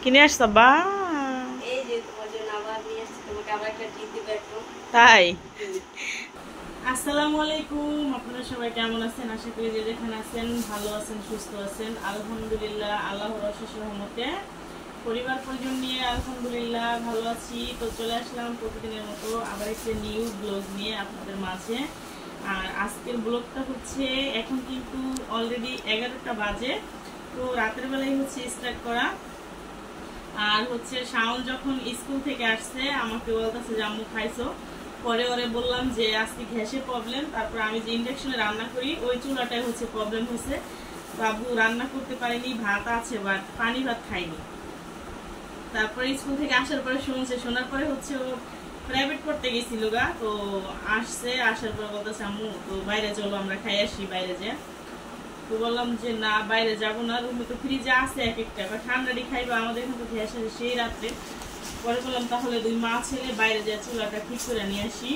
কিনে আসছো বা এই যে তোমার জন্য আবার নিয়ে আসছি, তোমাকে আবার একটা ট্রিট দিব এখন। তাই। আসসালামু আলাইকুম, আপনারা সবাই কেমন আছেন? আশা করি যে যেখানে আছেন ভালো আছেন, সুস্থ আছেন। আলহামদুলিল্লাহ, আল্লাহর অশেষ রহমতে পরিবার পরিজন নিয়ে আলহামদুলিল্লাহ ভালো আছি। তো চলে আসলাম প্রতিদিনের মতো আবার একটা নিউ ব্লগ নিয়ে আপনাদের মাঝে। আর আজকের ব্লগটা হচ্ছে এখন কিন্তু অলরেডি 11টা বাজে, তো রাতের বেলায় হচ্ছে স্টার্ট করা। আর হচ্ছে শাওন যখন স্কুল থেকে আসছে আমাকে বলতেছে যে আম্মু খাইছো, পরে ওরে বললাম যে আজকে গ্যাসের প্রবলেম, তারপর আমি যে ইন্ডাকশনে রান্না করি ওই চুলাটাই হচ্ছে প্রবলেম হয়েছে, বাবু রান্না করতে পারিনি, ভাত আছে বাট পানি ভাত খাইনি। তারপরে স্কুল থেকে আসার পরে শোনার পরে হচ্ছে ও প্রাইভেট পড়তে গেছিল গা, তো আসছে, আসার পরে বলতেছে আম্মু তো বাইরে চলো আমরা খাই আসি বাইরে যে। তো বললাম যে না বাইরে যাবো না, রুমে তো ফ্রিজে আছে এক একটা, ঠান্ডাটি খাইবা, আমাদের কিন্তু গ্যাস আছে সেই রাত্রে। পরে বললাম তাহলে দুই মা ছেলে বাইরে যায় চুলাটা ঠিক করে নিয়ে আসি।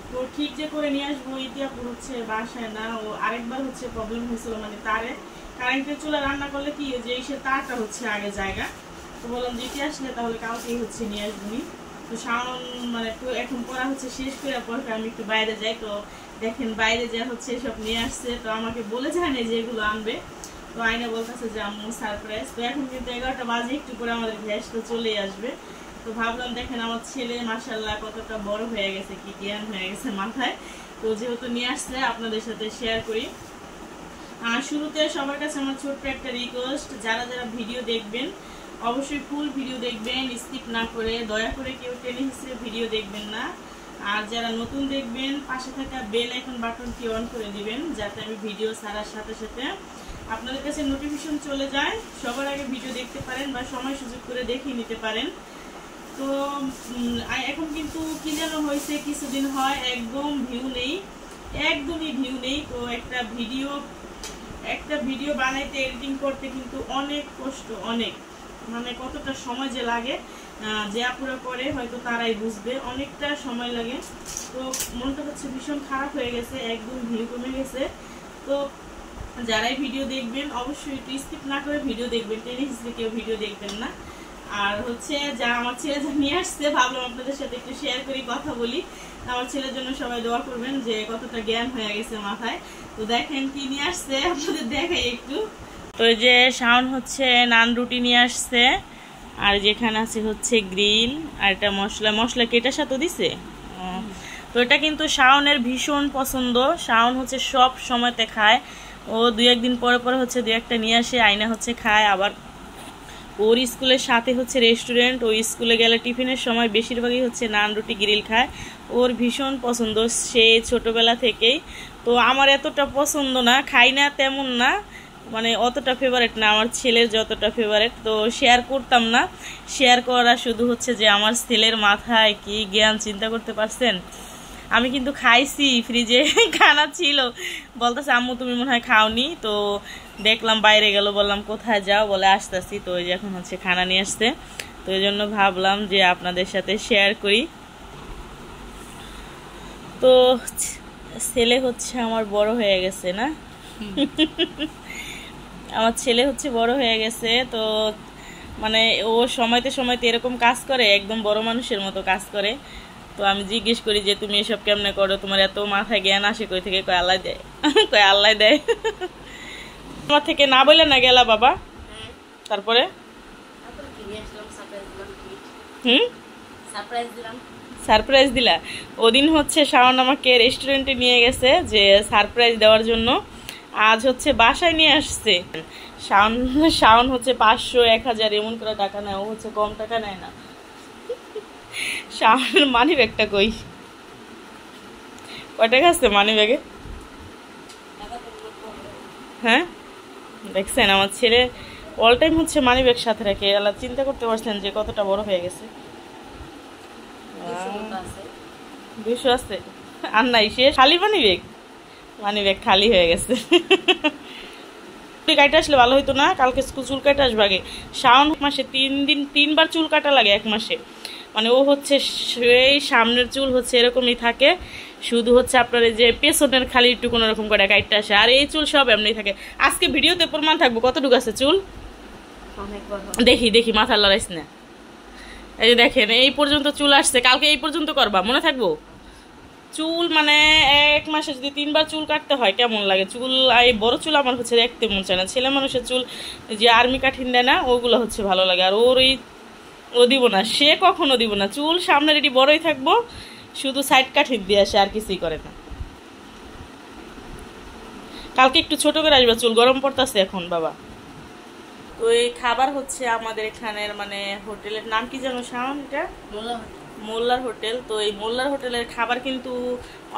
তো ঠিক যে করে নিয়ে আসবো, ইতিহাপুর হচ্ছে বাসায় না, ও আরেকবার হচ্ছে প্রবলেম হয়েছিল, মানে তারে কারেন্টের চুলা রান্না করলে কি যে সে তারটা হচ্ছে আগে জায়গা। তো বললাম যে আসলে তাহলে কালকেই হচ্ছে নিয়ে আসবনি। তো শাওন মানে এখন পড়া হচ্ছে শেষ করে পরে আমি একটু বাইরে যাই, তো দেখেন বাইরে যা হচ্ছে সব নিয়ে আসছে, তো আমাকে বলে যায় না যে এগুলো আনবে, তো আইনা বলতেছে যে আম্মু সারপ্রাইজ। তো এখন কিন্তু 11টা বাজে, একটু করে আমাদের গ্যাস তো চলেই আসবে। তো ভাবলাম দেখেন আমার ছেলে মাশাআল্লাহ কতটা বড় হয়ে গেছে, কি জ্ঞান হয়ে গেছে মাথায়। তো যেহেতু নিয়ে আসছে আপনাদের সাথে শেয়ার করি। আর শুরুতে সবার কাছে আমার ছোট্ট একটা রিকোয়েস্ট, যারা যারা ভিডিও দেখবেন অবশ্যই ফুল ভিডিও দেখবেন, স্কিপ না করে, দয়া করে কেউ টেনে হিসেবে ভিডিও দেখবেন না। আর যারা নতুন দেখবেন পাশে থাকা বেল আইকন বাটনটি অন করে দিবেন, যাতে আমি ভিডিও ছাড়ার সাথে সাথে আপনাদের কাছে নোটিফিকেশন চলে যায়, সবার আগে ভিডিও দেখতে পারেন বা সময় সুযোগ করে দেখিয়ে নিতে পারেন। তো এখন কিন্তু কি যেন হয়েছে, কিছুদিন হয় একদম ভিউ নেই, একদমই ভিউ নেই। তো একটা ভিডিও বানাইতে এডিটিং করতে কিন্তু অনেক কষ্ট, অনেক মানে কতটা সময় যে লাগে, যে আপুরা করে হয়তো তারাই বুঝবে, অনেকটা সময় লাগে। তো মনটা হচ্ছে ভীষণ খারাপ হয়ে গেছে, একদম ভিউ কমে গেছে। তো যারাই ভিডিও দেখবেন অবশ্যই একটু স্কিপ না করে ভিডিও দেখবেন, টেনে হিসেবে কেউ ভিডিও দেখবেন না। আর হচ্ছে যা আমার ছেলে যা নিয়ে আসছে ভাবলাম আপনাদের সাথে একটু শেয়ার করি, কথা বলি। আমার ছেলের জন্য সবাই দোয়া করবেন যে কতটা জ্ঞান হয়ে গেছে মাথায়। তো দেখেন কি নিয়ে আসছে আপনাদের দেখাই একটু। তো এই যে শাওন হচ্ছে নান রুটি নিয়ে আসছে, আর যেখানে আছে হচ্ছে গ্রিল, আর এটা মশলা কি এটার সাথে দিছে। তো এটা কিন্তু শাওনের ভীষণ পছন্দ, শাওন হচ্ছে সব সময়তে খায়, ও দুই একদিন পরে পরে হচ্ছে দুই একটা নিয়ে আসে, আয়না হচ্ছে খায়। আবার ওর স্কুলের সাথে হচ্ছে রেস্টুরেন্ট, ওই স্কুলে গেলে টিফিনের সময় বেশিরভাগই হচ্ছে নান রুটি গ্রিল খায়, ওর ভীষণ পছন্দ সে ছোটবেলা থেকেই। তো আমার এতটা পছন্দ না, খাই না তেমন না, মানে অতটা ফেভারেট না আমার ছেলের যতটা ফেভারেট। তো শেয়ার করতাম না, শেয়ার করা শুধু হচ্ছে যে আমার ছেলের মাথায় কি জ্ঞান, চিন্তা করতে পারছেন। আমি কিন্তু খাইছি, ফ্রিজে খানা ছিল, বলতেছে আম্মু তুমি মনে হয় খাওনি। তো দেখলাম বাইরে গেল, বললাম কোথায় যাও, বলে আসতেছি। তো ওই যে এখন হচ্ছে খানা নিয়ে আসছে, তো এই জন্য ভাবলাম যে আপনাদের সাথে শেয়ার করি। তো ছেলে হচ্ছে আমার বড় হয়ে গেছে না, আমার ছেলে হচ্ছে বড় হয়ে গেছে। তো মানে ও সময়তে সময়তে এরকম কাজ করে, একদম বড় মানুষের মতো কাজ করে। তো আমি জিজ্ঞেস করি যে তুমি এসব কেমনে করো, তোমার এত মাথায় জ্ঞান আসে কই থেকে? কয় আল্লাহ দেয়, কয় আল্লাহ দেয়। আমার থেকে না বলে না গেলা বাবা, তারপরে সারপ্রাইজ দিলা। ওদিন হচ্ছে শাওন আমাকে রেস্টুরেন্টে নিয়ে গেছে যে সারপ্রাইজ দেওয়ার জন্য, আজ হচ্ছে বাসায় নিয়ে আসছে। শাওন হচ্ছে 500 1000 এমন করে টাকা নেয়, ও হচ্ছে কম টাকা নেয় না। শাওনের মানি ব্যাগটা কই, কয় টাকা আছে মানি ব্যাগে? হ্যাঁ দেখছেন আমার ছেলে অল টাইম হচ্ছে মানি ব্যাগ সাথে রাখে, আল্লাহ চিন্তা করতে পারছেন যে কতটা বড় হয়ে গেছে। 200 আছে আর নাই, সে খালি মানি ব্যাগ খালি হয়ে গেছে। কাটা আসলে ভালো হইতো না, কালকে চুল কাটা আসবে আগে। শাওন মাসে 3 বার চুল কাটা লাগে এক মাসে, মানে ও হচ্ছে সেই সামনের চুল হচ্ছে এরকমই থাকে, শুধু হচ্ছে আপনার এই যে পেছনের খালি একটু কোনো রকম করে কাটতে আসে, আর এই চুল সব এমনি থাকে। আজকে ভিডিওতে প্রমাণ থাকবো কতটুকু আছে চুল। অনেক বড়। দেখি দেখি মাথা লড়াইস না। এই যে দেখেন এই পর্যন্ত চুল আসছে, কালকে এই পর্যন্ত করবা, মনে থাকবো? চুল মানে 1 মাসে যদি 3বার চুল কাটতে হয় কেমন লাগে? চুল এই বড় চুল আমার হচ্ছে দেখতে মন চায় না। ছেলে মানুষের চুল যে আর্মি কাঠিন দেয় না, ওগুলো হচ্ছে ভালো লাগে। আর ওর ও দিব না, সে কখনো দিব না। চুল সামনে রেডি বড়ই থাকবো, শুধু সাইড কাঠিন দিয়ে আসে, আর কিছুই করে না। কালকে একটু ছোট করে আসবে চুল, গরম পড়তেছে এখন বাবা। তো এই খাবার হচ্ছে আমাদের এখানের মানে হোটেলের নাম কি জানো শাওন? এটা মোল্লার হোটেল। তো এই মোল্লার হোটেলের খাবার কিন্তু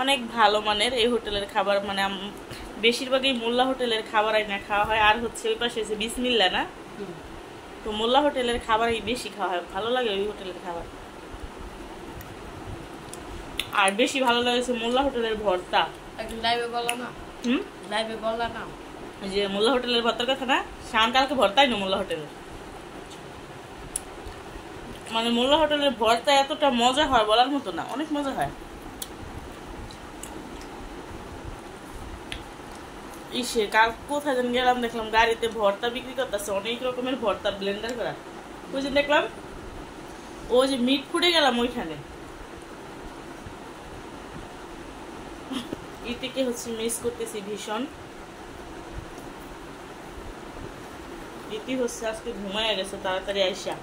অনেক ভালো মানের। এই হোটেলের খাবার মানে বেশিরভাগই মোল্লা হোটেলের খাবারই না খাওয়া হয়। আর হচ্ছে ওই পাশে যে বিসমিল্লা না, তো মোল্লা হোটেলের খাবারই বেশি খাওয়া হয়, ভালো লাগে ওই হোটেলের খাবার। আর বেশি ভালো লাগছে মোল্লা হোটেলের ভর্তা। লাইভে বলো না, লাইভে বললা না যে মোল্লা হোটেলের ভর্তার কথা না, শাওন কালকে ভর্তাই না মোল্লা হোটেলের। মানে মোল্লা হোটেলের ভর্তা এতটা মজা হয় বলার মতো না, অনেক মজা হয়। ইসে কাল কোথায় যেন গেলাম, দেখলাম গাড়িতে ভর্তা বিক্রি করতেছে, অনেক রকমের ভর্তা ব্লেন্ডার করা। ওই যে দেখলাম ও যে মিট ফুটে গেলাম ওইখানে। ইতিকে হচ্ছে মিস করতেছি ভীষণ। ইতি হচ্ছে আজকে ঘুমায় গেছে তাড়াতাড়ি আইসা।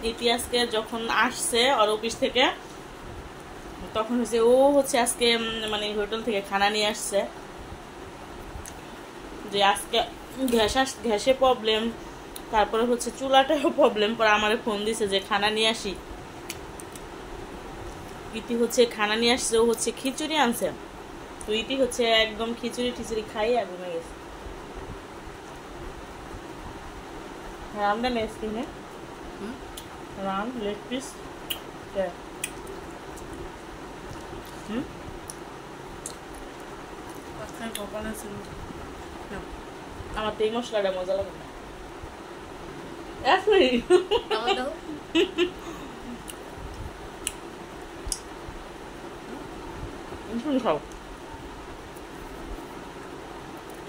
ইতি আজকে যখন আসছে ওর অফিস থেকে, তখন হচ্ছে ও হচ্ছে আজকে মানে হোটেল থেকে খানা নিয়ে আসছে। যে আজকে গ্যাসে প্রবলেম, তারপরে হচ্ছে চুলাটাও প্রবলেম, পরে আমারে ফোন দিছে যে খানা নিয়ে আসি। ইতি হচ্ছে খানা নিয়ে আসছে, ও হচ্ছে খিচুড়ি আনছে। তো ইতি হচ্ছে একদম খিচুড়ি খাই ঘুমে গেছে। রামটা নেস কিনে রাম লেগ পিস আমার তো এই মশলাটা মজা লাগে না। খাও।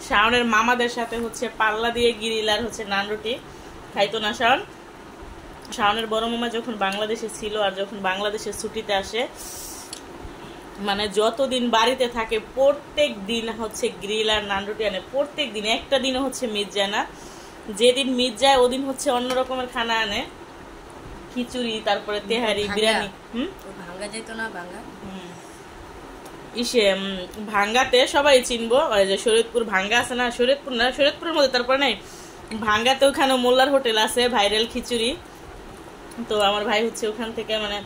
শাওনের মামাদের সাথে হচ্ছে পাল্লা দিয়ে গিরিল আর হচ্ছে নান রুটি খাইতো না শাওন। শাওনের বড় মামা যখন বাংলাদেশে ছিল আর যখন বাংলাদেশের ছুটিতে আসে, মানে যতদিন বাড়িতে থাকে প্রত্যেক দিন হচ্ছে গ্রিল আর নান রুটি আনে। প্রত্যেক দিন, একটা দিনও হচ্ছে মিট যায় না। যেদিন মিট যায় ওদিন হচ্ছে অন্য রকমের খানা আনে, খিচুড়ি, তারপরে তেহারি, বিরিয়ানি। ভাঙ্গা যেত না ভাঙ্গা। ইসে ভাঙ্গাতে সবাই চিনবো, ওই যে শরীয়তপুর ভাঙ্গা আছে না, শরীয়তপুর না, শরীয়তপুরের মধ্যে তারপরে নাই ভাঙ্গাতে, ওখানে মোল্লার হোটেল আছে, ভাইরাল খিচুড়ি। তো আমার ভাই হচ্ছে ওখান থেকে মানে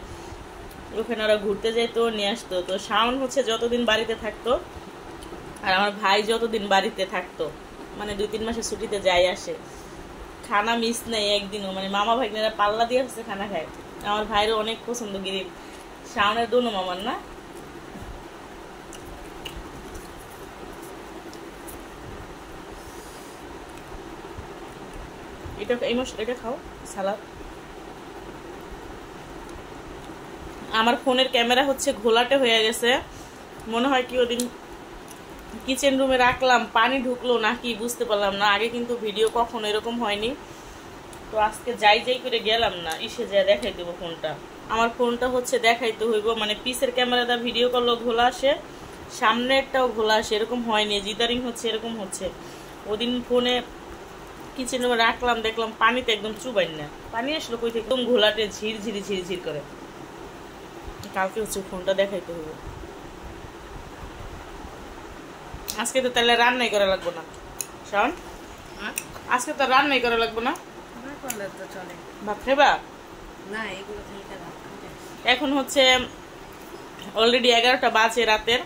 ওখানে ওরা ঘুরতে যেত, নিয়ে আসতো। তো শাওন হচ্ছে যতদিন বাড়িতে থাকতো আর আমার ভাই যতদিন বাড়িতে থাকতো, মানে 2-3 মাসের ছুটিতে যাই আসে, খানা মিস নেই একদিনও। মানে মামা ভাগ্নেরা পাল্লা দিয়ে হচ্ছে খানা খায়। আমার ভাইরও অনেক পছন্দ গিরিল। শাওনের দোনো মামার না। এটা এই মশলাটা খাও, সালাদ। আমার ফোনের ক্যামেরা হচ্ছে ঘোলাটে হয়ে গেছে, মনে হয় কি ওদিন কিচেন রুমে রাখলাম, পানি ঢুকলো নাকি বুঝতে পারলাম না। আগে কিন্তু ভিডিও কখনো এরকম হয়নি। তো আজকে যাই করে গেলাম না, ইসে যা দেখাই দেবো ফোনটা। আমার ফোনটা হচ্ছে দেখাইতে হইব, মানে পিসের ক্যামেরাটা ভিডিও করলেও ঘোলা আসে, সামনেরটাও ঘোলা আসে, এরকম হয়নি, জিদারিং হচ্ছে, এরকম হচ্ছে। ওদিন ফোনে কিচেন রুমে রাখলাম, দেখলাম পানিতে একদম চুবাই না, পানি আসলো কই থেকে, একদম ঘোলাটে ঝিরঝিরি করে। কালকে হচ্ছে ফোনটা দেখাইতে হবে। আজকে তো তাহলে রান্নাই করা লাগবে না শাওন, আজকে তো রান্নাই করা লাগবে না, ভাত খাইবা না? এগুলো এখন হচ্ছে অলরেডি 11টা বাজে রাতের।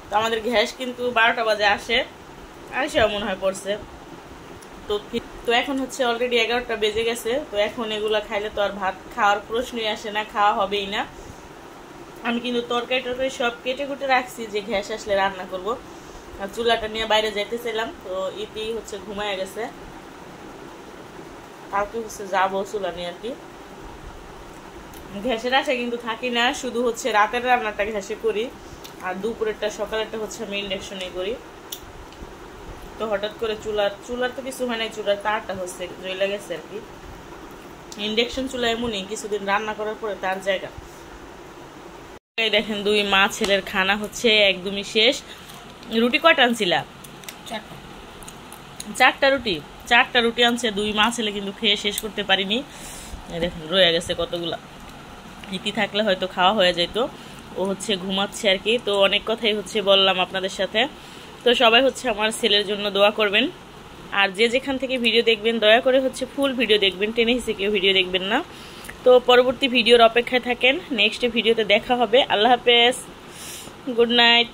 তো আমাদের গ্যাস কিন্তু 12টা বাজে আসে, আইসাও মনে হয় পড়ছে। তো এখন হচ্ছে অলরেডি 11টা বেজে গেছে। তো এখন এগুলা খাইলে তো আর ভাত খাওয়ার প্রশ্নই আসে না, খাওয়া হবেই না। আমি কিন্তু তরকারি সব কেটে কুটে রাখছি যে গ্যাস আসলে রান্না করব। আর চুলাটা নিয়ে বাইরে যাইতেছিলাম, তো ইতি হচ্ছে ঘুমায় গেছে। কালকে হচ্ছে যাবো চুলা নিয়ে আর কি। গ্যাসের আশা কিন্তু থাকি না, শুধু হচ্ছে রাতের রান্নাটা গ্যাসে করি, আর দুপুরেরটা সকালেরটা হচ্ছে আমি ইন্ডাকশনে করি। তো তো হঠাৎ করে চুলার তো কিছু হয় নাই, চুলার তারটা হচ্ছে জ্বলে গেছে আর কি। ইন্ডাকশন চুলা এমনই, কিছুদিন রান্না করার পরে তার জায়গা। এই দেখেন 2 মা ছেলের খানা হচ্ছে একদমই শেষ। রুটি কয়টা আনছিলা? 4টা রুটি। 4টা রুটি আনছে 2 মা ছেলে, কিন্তু খেয়ে শেষ করতে পারিনি। দেখেন রয়ে গেছে কতগুলা। ইতি থাকলে হয়তো খাওয়া হয়ে যেত। ও হচ্ছে ঘুমাচ্ছে আর কি। তো অনেক কথাই হচ্ছে বললাম আপনাদের সাথে। তো সবাই হচ্ছে আমার ছেলের জন্য দোয়া করবেন। আর যে যেখান থেকে ভিডিও দেখবেন দয়া করে হচ্ছে ফুল ভিডিও দেখবেন, টেনে হিসেবে কেউ ভিডিও দেখবেন না। তো পরবর্তী ভিডিওর অপেক্ষায় থাকেন। নেক্সট ভিডিওতে দেখা হবে। আল্লাহ হাফেজ, গুড নাইট।